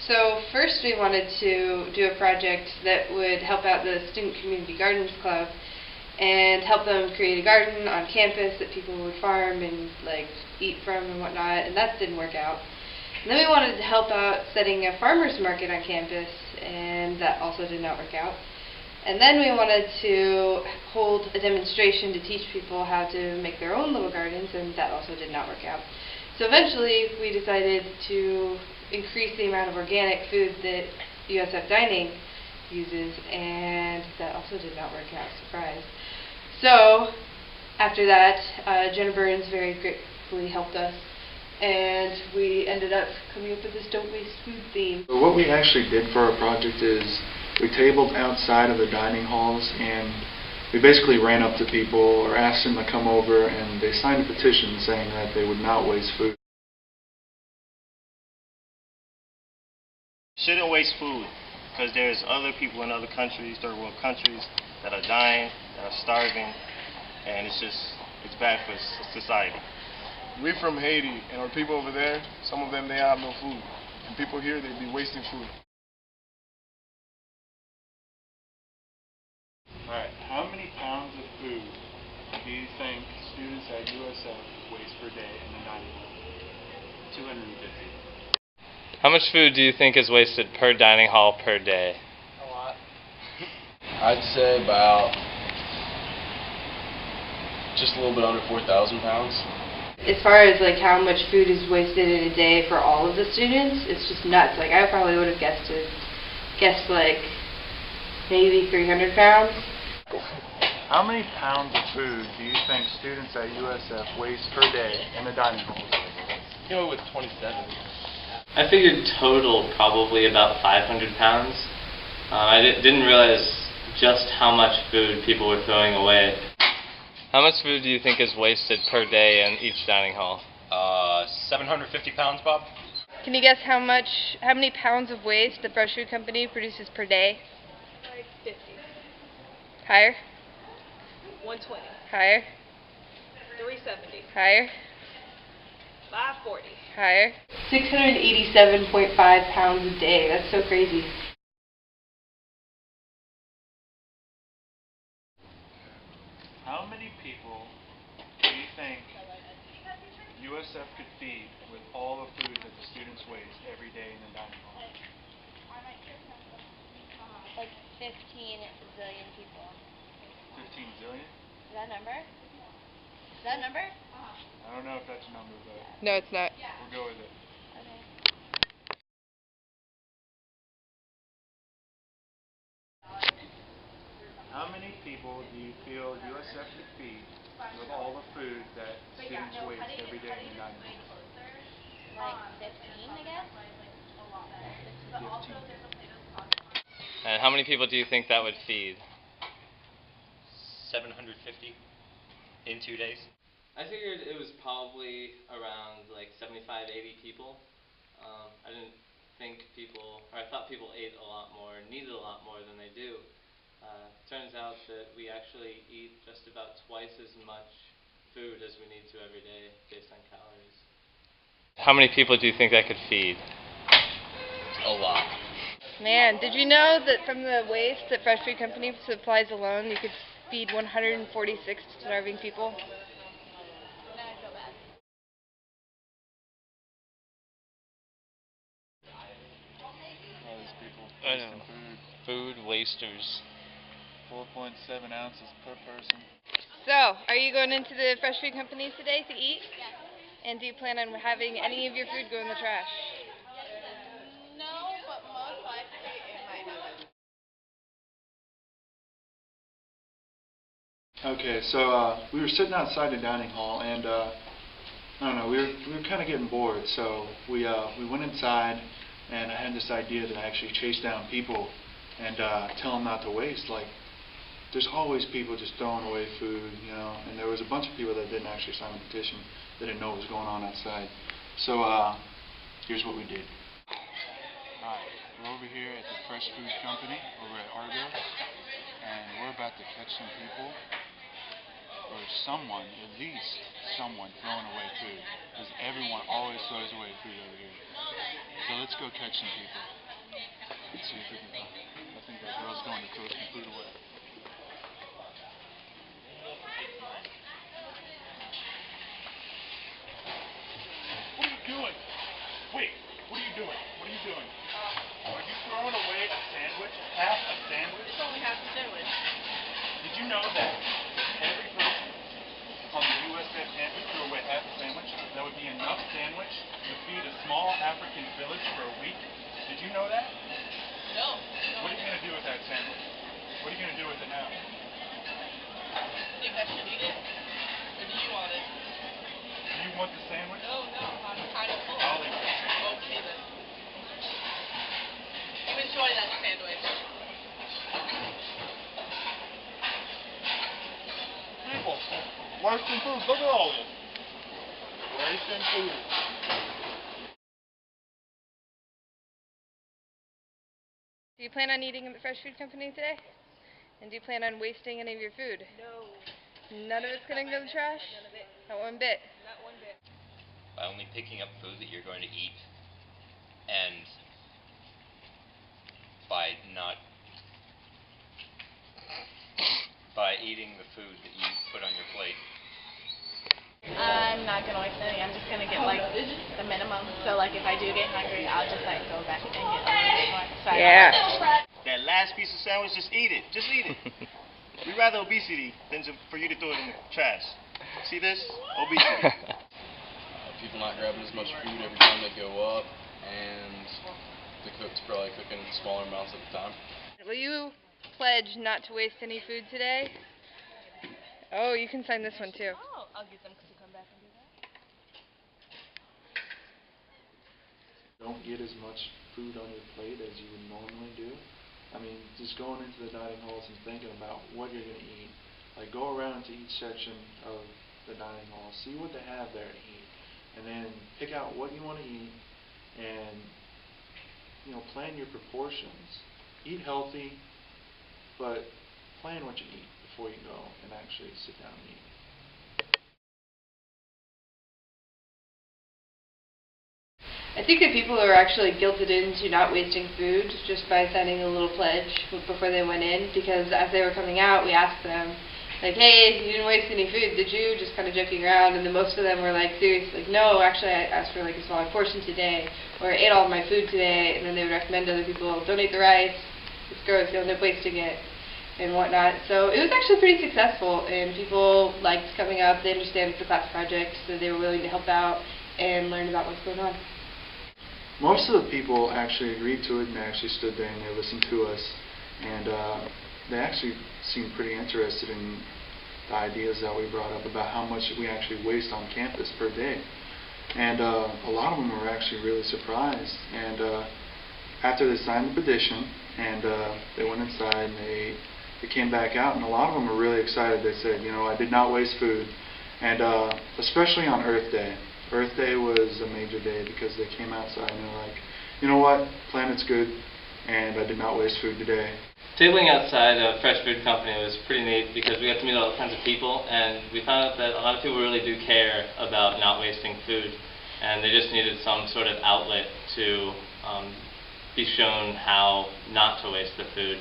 So first we wanted to do a project that would help out the Student Community Gardens Club and help them create a garden on campus that people would farm and eat from and whatnot, and that didn't work out. And then we wanted to help out setting a farmer's market on campus, and that also did not work out. And then we wanted to hold a demonstration to teach people how to make their own little gardens, and that also did not work out. So eventually we decided to increase the amount of organic food that USF Dining uses, and that also did not work out, surprise. So after that, Jenna Burns very gratefully helped us, and we ended up coming up with this Don't Waste Food theme. So what we actually did for our project is we tabled outside of the dining halls, and we basically ran up to people or asked them to come over, and they signed a petition saying that they would not waste food. Shouldn't waste food, because there's other people in other countries, third world countries, that are dying, that are starving, and it's bad for society. We're from Haiti, and our people over there, some of them, they have no food. And people here, they'd be wasting food. Alright, how many pounds of food do you think students at USF waste per day in the dining hall? 250. How much food do you think is wasted per dining hall per day? A lot. I'd say about just a little bit under 4,000 pounds. As far as how much food is wasted in a day for all of the students, it's just nuts. I probably would have guessed maybe 300 pounds. How many pounds of food do you think students at USF waste per day in the dining halls? You know, with 27. I figured total probably about 500 pounds. I didn't realize just how much food people were throwing away. How much food do you think is wasted per day in each dining hall? 750 pounds, Bob. Can you guess how many pounds of waste the Fresh Food Company produces per day? 50. Higher? 120. Higher? 370. Higher? 540. Higher? 687.5 pounds a day. That's so crazy. How many people do you think USF could feed with all the food that the students waste every day in the dining hall? 15 zillion people. 15 zillion? Is that a number? Is that a number? I don't know if that's a number, but No, it's not. we'll go with it. Okay. How many people do you feel USF could feed with all the food that students waste every day in the dining hall? 15, I guess? 15. And how many people do you think that would feed? 750 in 2 days. I figured it was probably around 75, 80 people. I didn't think I thought people ate a lot more, needed a lot more than they do. Turns out that we actually eat just about twice as much food as we need to every day based on calories. How many people do you think that could feed? A lot. Man, did you know that from the waste that Fresh Food Company supplies alone, you could feed 146 starving people? All these people I wasting know. food. Food wasters. 4.7 ounces per person. So, are you going into the Fresh Food Company today to eat? And do you plan on having any of your food go in the trash? No, but most likely it might happen. Okay, so we were sitting outside the dining hall, and I don't know, we were kind of getting bored, so we went inside, and I had this idea to actually chase down people and tell them not to waste. There's always people just throwing away food, and there was a bunch of people that didn't actually sign the petition, that didn't know what was going on outside. So here's what we did. Alright, we're over here at the Fresh Food Company over at Argo, and we're about to catch some people, or someone, at least someone, throwing away food, because everyone always throws away food over here. So let's go catch some people. Let's see if we can. I think that girl's going to throw some food away. What are you doing? Wait, what are you doing? What are you doing? Are you throwing away a sandwich? Half a sandwich? It's only half a sandwich. Did you know that every person on the USF campus threw away half a sandwich? That would be enough sandwich to feed a small African village for a week? Did you know that? No. What are you going to do with that sandwich? What are you going to do with it now? Think I should eat it? Or do you want it? Do you want the sandwich? No, I'm kind of full. I'll eat it. Okay then. You enjoy that sandwich. People, wasting food. Look at all this. Wasting food. Do you plan on eating at the Fresh Food Company today? And do you plan on wasting any of your food? No. None of it's going to go in the trash? None of it. Not one bit. Not one bit. By only picking up food that you're going to eat and by eating the food that you put on your plate. I'm not gonna waste any. I'm just gonna get like the minimum. So like if I do get hungry, I'll just like go back and get a little bit more. So That last piece of sandwich, just eat it. Just eat it. We'd rather obesity than for you to throw it in the trash. See this? Obesity. People not grabbing as much food every time they go up, and the cook's probably cooking smaller amounts at a time. Will you pledge not to waste any food today? Oh, you can sign this one too. Oh, I'll get them to come back and do that. Don't get as much food on your plate as you would normally do. I mean, just going into the dining halls and thinking about what you're going to eat. Like, go around to each section of the dining hall, see what they have there to eat, and then pick out what you want to eat and, you know, plan your proportions. Eat healthy, but plan what you eat before you go and actually sit down and eat. I think that people are actually guilted into not wasting food just by signing a little pledge before they went in, because as they were coming out, we asked them, like, hey, you didn't waste any food, did you? Just kind of joking around, and then most of them were like, seriously, like, no, actually I asked for like a smaller portion today, or I ate all of my food today, and then they would recommend to other people, don't eat the rice, it's gross, you'll end up wasting it, and whatnot. So it was actually pretty successful, and people liked coming up, they understand it's a class project, so they were willing to help out and learn about what's going on. Most of the people actually agreed to it and actually stood there and they listened to us, and they actually seemed pretty interested in the ideas that we brought up about how much we actually waste on campus per day. And a lot of them were actually really surprised. And after they signed the petition and they went inside and they came back out, and a lot of them were really excited. They said, you know, I did not waste food. And especially on Earth Day. Earth Day was a major day because they came outside and they're like, you know what, planet's good, and I did not waste food today. Tabling outside of Fresh Food Company was pretty neat because we got to meet all kinds of people, and we found out that a lot of people really do care about not wasting food, and they just needed some sort of outlet to be shown how not to waste the food.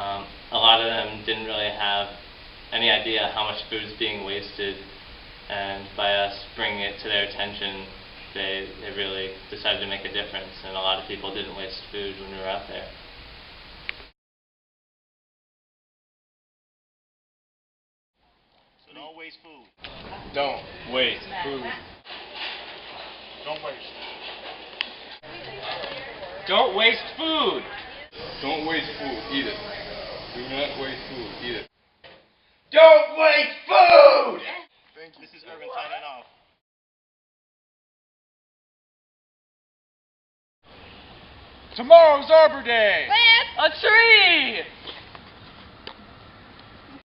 A lot of them didn't really have any idea how much food is being wasted, and by us bringing it to their attention, they really decided to make a difference, and a lot of people didn't waste food when we were out there. So don't waste food. Don't waste food. Don't waste. Don't waste food! Don't waste food. Eat it. Do not waste food. Eat it. Don't waste food! Thank you. This is Irvin signing off. Tomorrow's Arbor Day! Plant a tree!